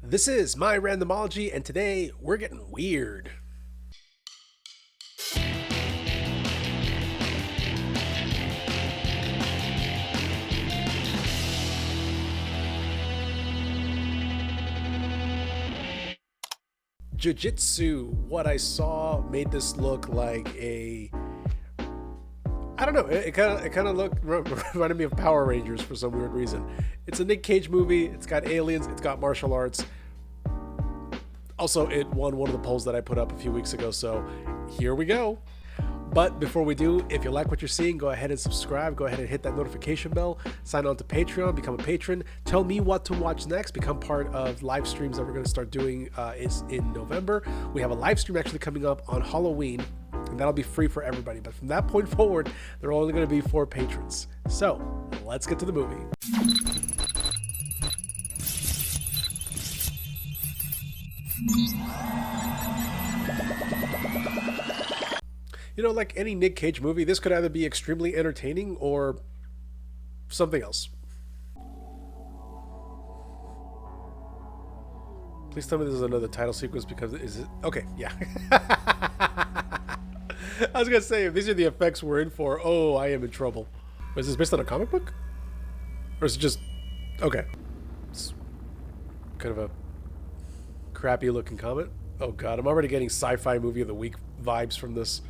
This is my randomology, and today we're getting weird. JITSU, what I saw made this look like a... I don't know, it kind of reminded me of Power Rangers for some weird reason. It's a Nic Cage movie, it's got aliens, it's got martial arts. Also, it won one of the polls that I put up a few weeks ago, so here we go. But before we do, if you like what you're seeing, go ahead and subscribe. Go ahead and hit that notification bell. Sign on to Patreon, become a patron. Tell me what to watch next. Become part of live streams that we're going to start doing is in November. We have a live stream actually coming up on Halloween, and that'll be free for everybody. But from that point forward, they're only going to be for patrons. So let's get to the movie. You know, like any Nic Cage movie, this could either be extremely entertaining or something else. Please tell me this is another title sequence, because is it? Okay, yeah. I was gonna say, if these are the effects we're in for, oh, I am in trouble. Is this based on a comic book? Or is it just... Okay. It's kind of a crappy looking comet. Oh god, I'm already getting sci-fi movie of the week vibes from this.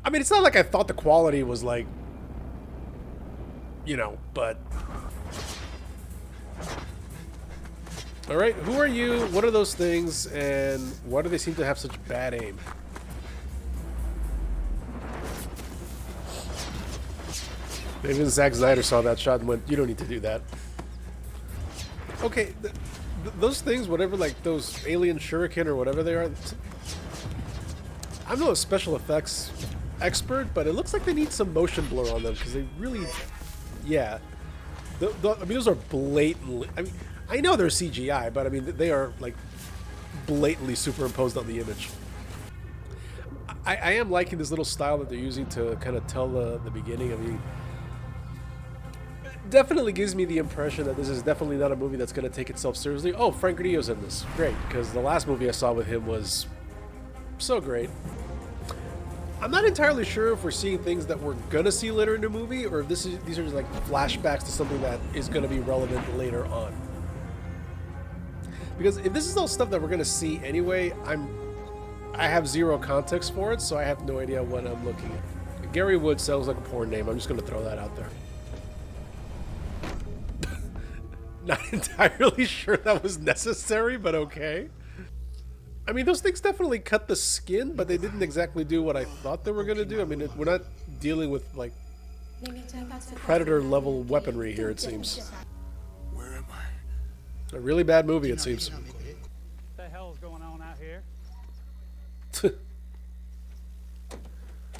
I mean, it's not like I thought the quality was like, you know, but... Alright, who are you? What are those things? And why do they seem to have such bad aim? Even Zack Snyder saw that shot and went, you don't need to do that. Okay, those things, whatever, like those alien shuriken or whatever they are, I'm not a special effects expert, but it looks like they need some motion blur on them, because they really, yeah. I mean, those are blatantly, I mean, I know they're CGI, but I mean, they are like blatantly superimposed on the image. I am liking this little style that they're using to kind of tell the beginning. I mean, it definitely gives me the impression that this is definitely not a movie that's going to take itself seriously. Oh, Frank Grillo's in this. Great, because the last movie I saw with him was so great. I'm not entirely sure if we're seeing things that we're gonna see later in the movie, or if these are just like flashbacks to something that is gonna be relevant later on. Because if this is all stuff that we're gonna see anyway, I have zero context for it, so I have no idea what I'm looking at. Gary Wood sounds like a porn name. I'm just gonna throw that out there. Not entirely sure that was necessary, but okay. I mean, those things definitely cut the skin, but they didn't exactly do what I thought they were going to do. I mean, we're not dealing with, like, Predator-level weaponry here, it seems. Where am I? A really bad movie, it seems. What the hell's going on out here?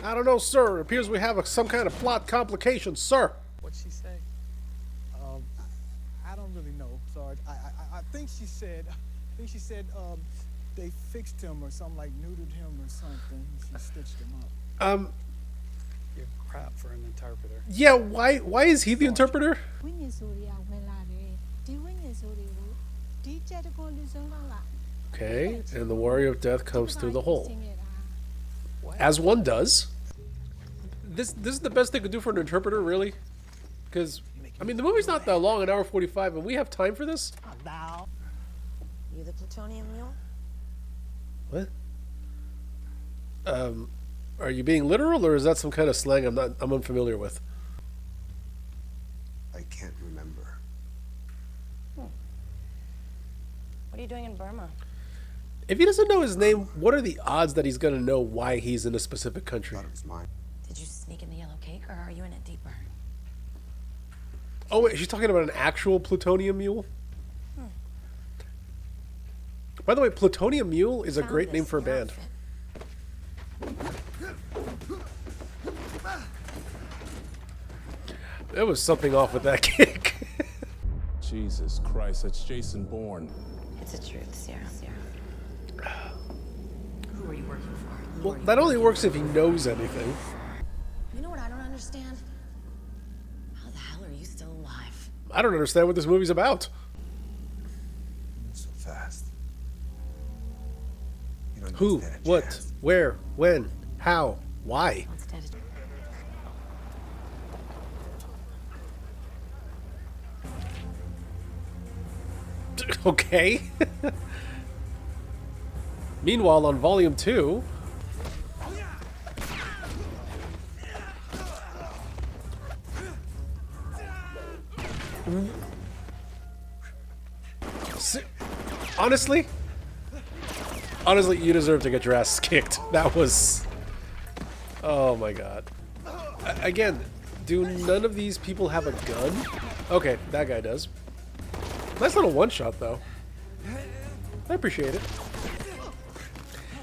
I don't know, sir. It appears we have some kind of plot complication, sir. What'd she say? I don't really know, Sarge. I think she said, they fixed him or something, like neutered him or something. She stitched him up. Give crap for an interpreter. Yeah, why is he the interpreter? Okay, and the warrior of death comes through the hole. As one does. This is the best they could do for an interpreter, really? Because, I mean, the movie's not that long, an hour 45, and we have time for this? You the plutonium mule? What? Are you being literal, or is that some kind of slang I'm unfamiliar with? I can't remember. What are you doing in Burma? If he doesn't know his name, what are the odds that he's gonna know why he's in a specific country? I thought it was mine. Did you sneak in the yellow cake, or are you in it deeper? Oh, wait, she's talking about an actual plutonium mule? By the way, Plutonium Mule is a great name for a band. There was something off with that kick. Jesus Christ, that's Jason Bourne. It's the truth, Sierra. Who are you working for? Well, that only works if he knows anything. You know what I don't understand? How the hell are you still alive? I don't understand what this movie's about. fast. You don't Who? stand a What? chance. Where? When? How? Why? Instead, Okay. Meanwhile, on Volume 2... Honestly, you deserve to get your ass kicked. That was... Oh my god. Again, do none of these people have a gun? Okay, that guy does. Nice little one-shot, though. I appreciate it.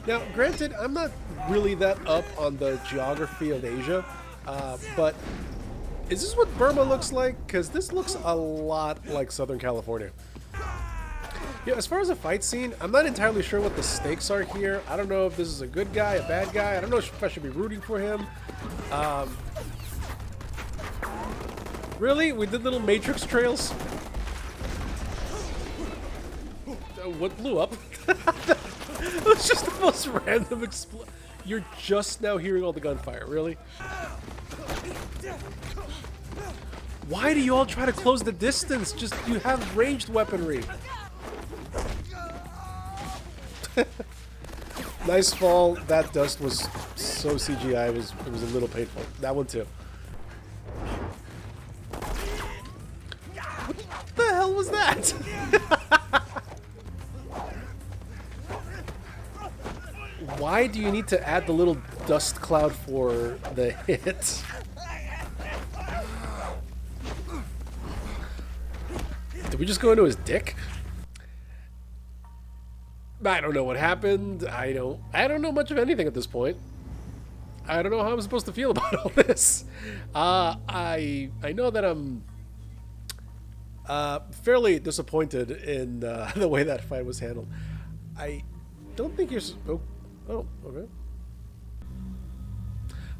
Now, granted, I'm not really that up on the geography of Asia, but is this what Burma looks like? Because this looks a lot like Southern California. Yeah, as far as the fight scene, I'm not entirely sure what the stakes are here. I don't know if this is a good guy, a bad guy. I don't know if I should be rooting for him. Really? We did little Matrix trails? What blew up? It was just the most random explosion. You're just now hearing all the gunfire, really? Why do you all try to close the distance? Just, you have ranged weaponry. Nice fall. That dust was so CGI, it was a little painful. That one too. What the hell was that? Why do you need to add the little dust cloud for the hit? Did we just go into his dick? I don't know what happened. I don't know much of anything at this point. I don't know how I'm supposed to feel about all this. I know that I'm fairly disappointed in the way that fight was handled. I don't think you're... Oh, okay.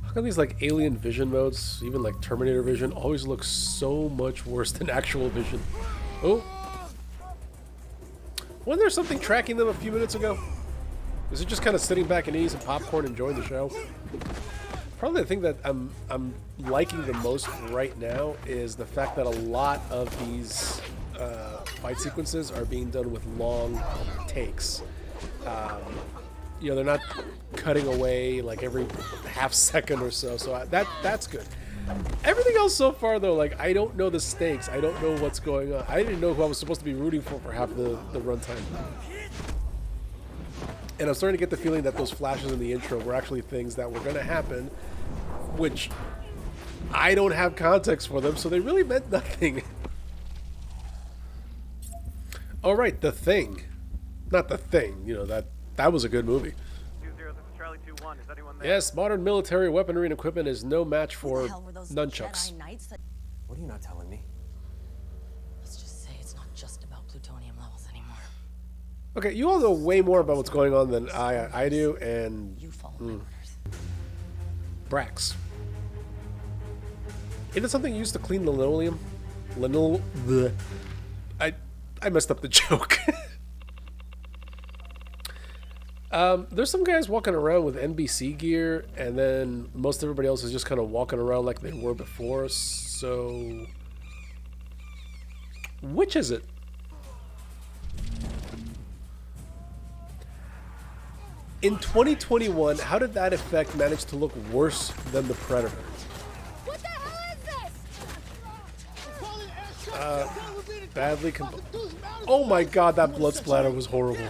How come these like alien vision modes, even like Terminator vision, always look so much worse than actual vision? Oh. Wasn't there something tracking them a few minutes ago? Is it just kind of sitting back and eating some popcorn, enjoying the show? Probably the thing that I'm liking the most right now is the fact that a lot of these fight sequences are being done with long takes. You know, they're not cutting away like every half second or so. So that's good. Everything else so far, though, like, I don't know the stakes. I don't know what's going on. I didn't know who I was supposed to be rooting for half the runtime. And I'm starting to get the feeling that those flashes in the intro were actually things that were going to happen, which I don't have context for them, so they really meant nothing. Oh, right, The Thing. Not The Thing. You know, that was a good movie. 20, this is Charlie 2-1. Is anyone there? Yes, modern military weaponry and equipment is no match for nunchucks. Jedi Knights that... What are you not telling me? Let's just say it's not just about plutonium levels anymore. Okay, you all know way more about what's going on than I do, and You follow my orders. Brax. Isn't it something used to clean linoleum? Bleh. I messed up the joke. There's some guys walking around with NBC gear, and then most everybody else is just kind of walking around like they were before, so... Which is it? In 2021, how did that effect manage to look worse than the Predator? What the hell is this? Badly Oh my god, that blood splatter was horrible.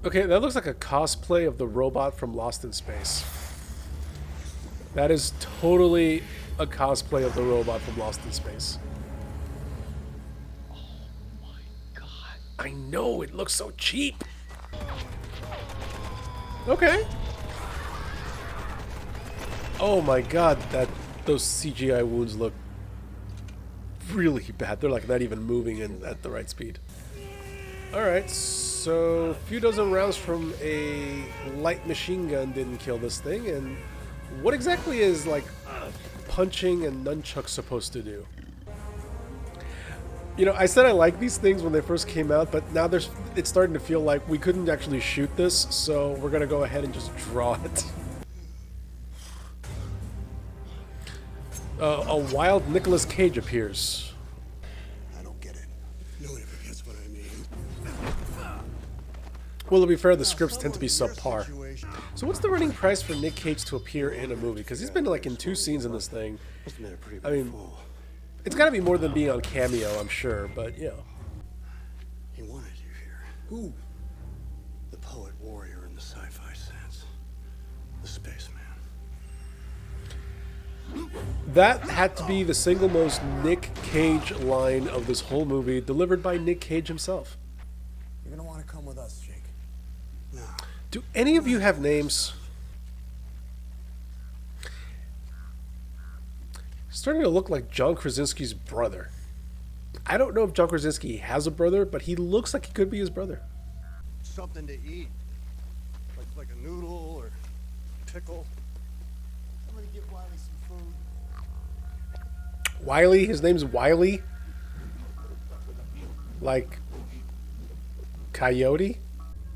Okay, that looks like a cosplay of the robot from Lost in Space. That is totally a cosplay of the robot from Lost in Space. Oh my god. I know, it looks so cheap. Okay. Oh my god, those CGI wounds look really bad. They're like not even moving at the right speed. Alright, so a few dozen rounds from a light machine gun didn't kill this thing, and what exactly is like punching and nunchucks supposed to do? You know, I said I like these things when they first came out, but now it's starting to feel like we couldn't actually shoot this, so we're gonna go ahead and just draw it. A wild Nicolas Cage appears. I don't get it. No one ever gets what I mean. Well, to be fair, the scripts tend to be subpar. So what's the running price for Nic Cage to appear in a movie? Because he's been like in 2 scenes in this thing. I mean, it's got to be more than being on Cameo, I'm sure, but you know. He wanted you here. Who? The poet warrior in the sci-fi sense. The spaceman. That had to be the single most Nic Cage line of this whole movie, delivered by Nic Cage himself. You're gonna want to come with us, Jake. No. Do any of you have names? Starting to look like John Krasinski's brother. I don't know if John Krasinski has a brother, but he looks like he could be his brother. Something to eat. Like a noodle or pickle. Somebody give Wiley some food. Wiley? His name's Wiley? Like Coyote?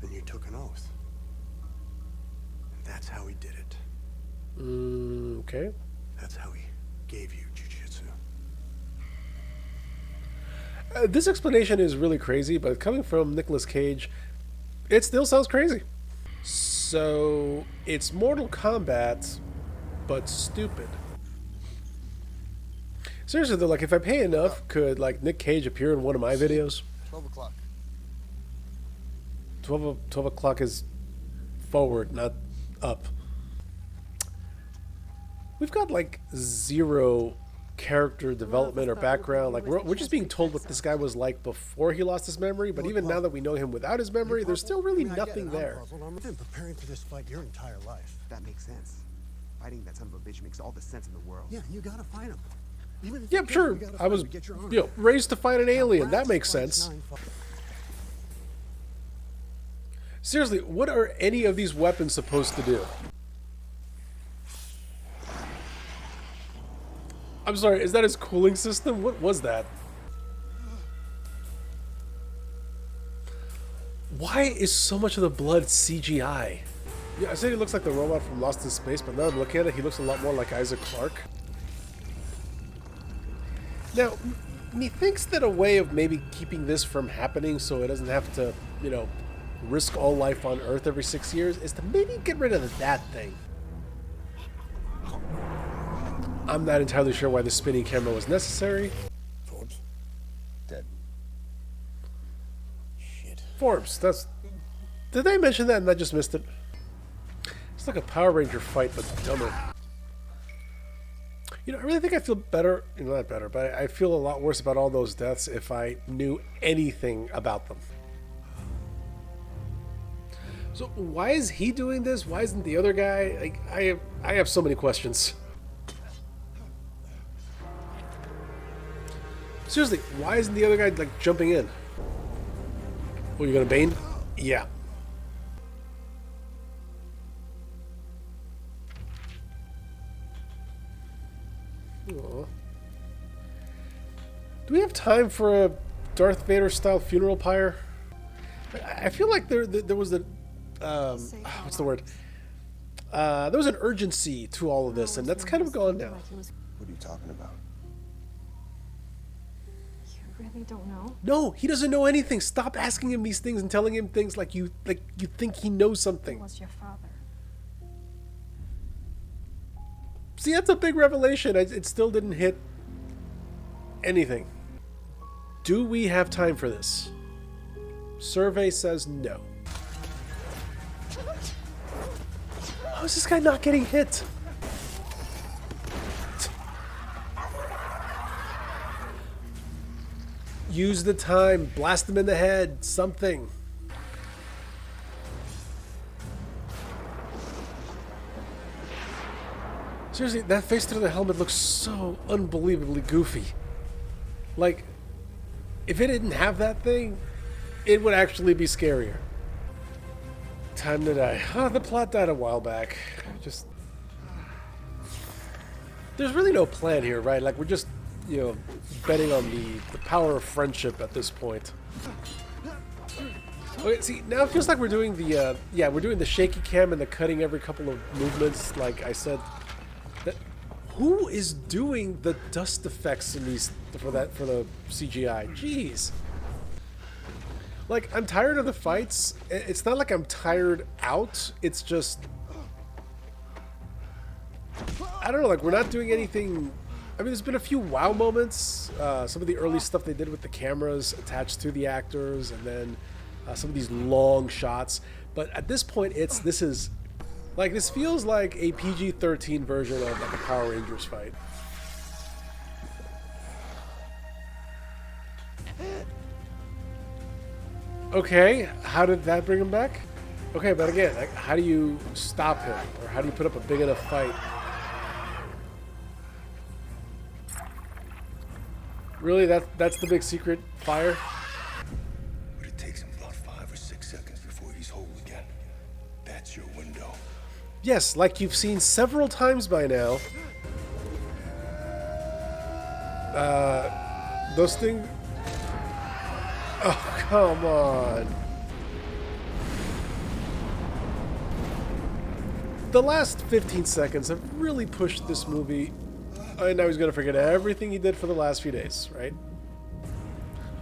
Then you took an oath. And that's how he did it. Okay. That's how he gave you jujitsu. This explanation is really crazy, but coming from Nicolas Cage, it still sounds crazy. So, it's Mortal Kombat, but stupid. Seriously though, like if I pay enough, could like Nic Cage appear in one of my videos? 12 o'clock. 12 o'clock is forward, not up. We've got like 0 character development or background. Like we're just being told what this guy was like before he lost his memory, but even now that we know him without his memory, there's still really nothing there. I've been preparing for this fight your entire life. That makes sense. Fighting that son of a bitch makes all the sense in the world. Yeah, you gotta fight him. Even if Yeah, you sure. can't, you gotta I fight was, him to get your honor. you know, raised to fight an alien. That makes sense. Seriously, what are any of these weapons supposed to do? I'm sorry, is that his cooling system? What was that? Why is so much of the blood CGI? Yeah, I said he looks like the robot from Lost in Space, but now I'm looking at it, he looks a lot more like Isaac Clarke. Now, methinks that a way of maybe keeping this from happening so it doesn't have to, you know, risk all life on Earth every 6 years is to maybe get rid of that thing. I'm not entirely sure why the spinning camera was necessary. Forbes? Dead. Shit. Forbes, that's... Did I mention that and I just missed it? It's like a Power Ranger fight, but dumber. You know, I really think I feel better, you know, not better, but I feel a lot worse about all those deaths if I knew anything about them. So why is he doing this? Why isn't the other guy? Like, I have so many questions. Seriously, why isn't the other guy like jumping in? Oh, you gonna Bane? Yeah. Aww. Do we have time for a Darth Vader style funeral pyre? I feel like there was a what's the word? There was an urgency to all of this, and that's kind of gone now. What are you talking about? You really don't know? No, he doesn't know anything. Stop asking him these things and telling him things like you think he knows something. Who was your father? See, that's a big revelation. It still didn't hit anything. Do we have time for this? Survey says no. How is this guy not getting hit? Use the time. Blast him in the head. Something. Seriously, that face through the helmet looks so unbelievably goofy. Like, if it didn't have that thing, it would actually be scarier. Time to die. Oh, the plot died a while back. Just... There's really no plan here, right? Like, we're just you know, betting on the power of friendship at this point. Okay, see, now it feels like we're doing the, yeah, we're doing the shaky cam and the cutting every couple of movements, like I said. Who is doing the dust effects in these, for the CGI? Jeez. Like, I'm tired of the fights. It's not like I'm tired out, it's just... I don't know, like, we're not doing anything... I mean, there's been a few wow moments. Some of the early stuff they did with the cameras attached to the actors, and then some of these long shots. But at this point, this feels like a PG-13 version of like a Power Rangers fight. Okay, how did that bring him back? Okay, but again, like, how do you stop him? Or how do you put up a big enough fight? Really, that's the big secret? Fire? But it takes him about 5 or 6 seconds before he's whole again. That's your window. Yes, like you've seen several times by now. Those things... Oh, come on. The last 15 seconds have really pushed this movie. And now he's going to forget everything he did for the last few days, right?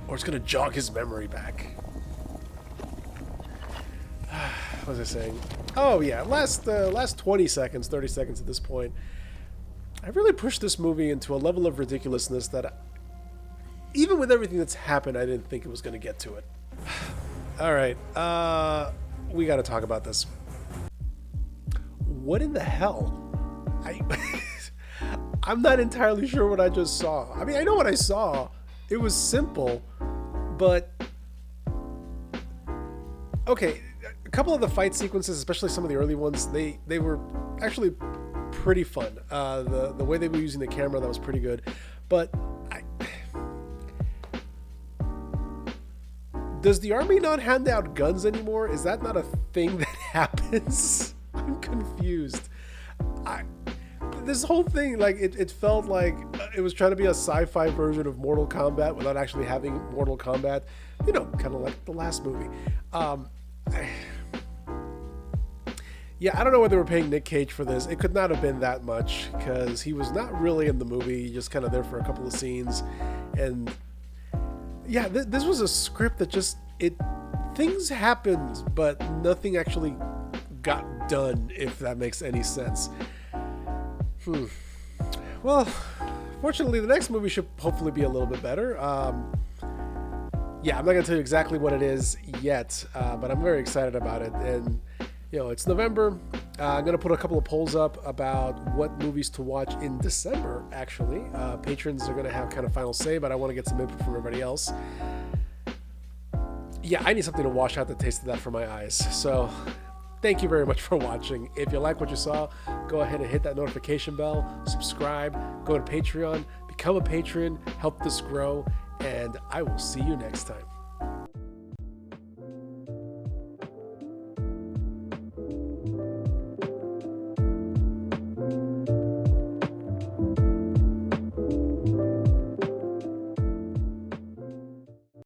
Or it's going to jog his memory back. What was I saying? Oh, yeah. Last 20 seconds, 30 seconds at this point. I really pushed this movie into a level of ridiculousness that, even with everything that's happened, I didn't think it was going to get to it. All right. We got to talk about this. What in the hell? I'm not entirely sure what I just saw. I mean, I know what I saw. It was simple, but... Okay, a couple of the fight sequences, especially some of the early ones, they were actually pretty fun. The way they were using the camera, that was pretty good. But does the army not hand out guns anymore? Is that not a thing that happens? I'm confused. This whole thing, like, it felt like it was trying to be a sci-fi version of Mortal Kombat without actually having Mortal Kombat. You know, kind of like the last movie. Yeah, I don't know whether they were paying Nic Cage for this. It could not have been that much, because he was not really in the movie, just kind of there for a couple of scenes. And yeah, this was a script that just, things happened, but nothing actually got done, if that makes any sense. Well, fortunately, the next movie should hopefully be a little bit better. Yeah, I'm not going to tell you exactly what it is yet, but I'm very excited about it. And, you know, it's November. I'm going to put a couple of polls up about what movies to watch in December, actually. Patrons are going to have kind of final say, but I want to get some input from everybody else. Yeah, I need something to wash out the taste of that for my eyes. So... thank you very much for watching. If you like what you saw, go ahead and hit that notification bell, subscribe, go to Patreon, become a patron, help this grow, and I will see you next time.